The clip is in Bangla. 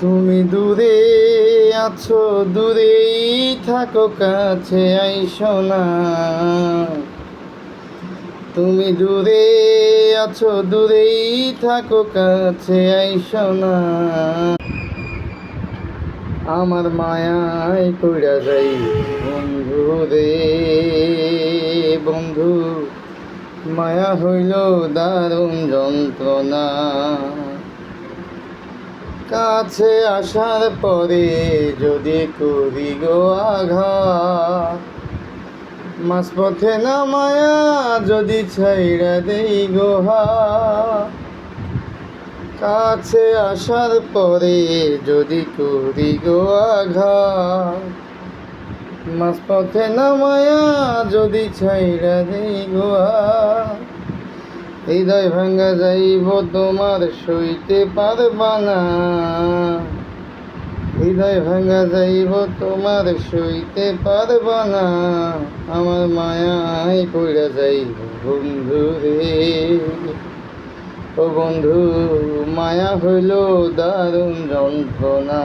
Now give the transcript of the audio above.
তুমি দূরে আছো, দূরেই থাকো, কাছে আইসো না। তুমি দূরে আছো, দূরেই থাকো, কাছে আইসো না। আমার মায়ায় পড়া যাই বন্ধু রে, বন্ধু মায়া হইল দারুণ যন্ত্রণা। কাছে আসার পরে যদি করি গো আঘাত, মাঝপথে নামায়া যদি ছাইড়া দেই গো হাত। কাছে আসার পরে যদি করি গো আঘাত, মাঝপথে নামায়া যদি ছাইড়া দেই গো হাত। হৃদয় ভাঙ্গা যাইব তোমার সইতে পারবা না। হৃদয় ভাঙ্গা যাইব তোমার সইতে পারবা না। আমার মায়ায় পড়া যাইব বন্ধু রে, ও বন্ধু মায়া হইল দারুণ যন্ত্রণা।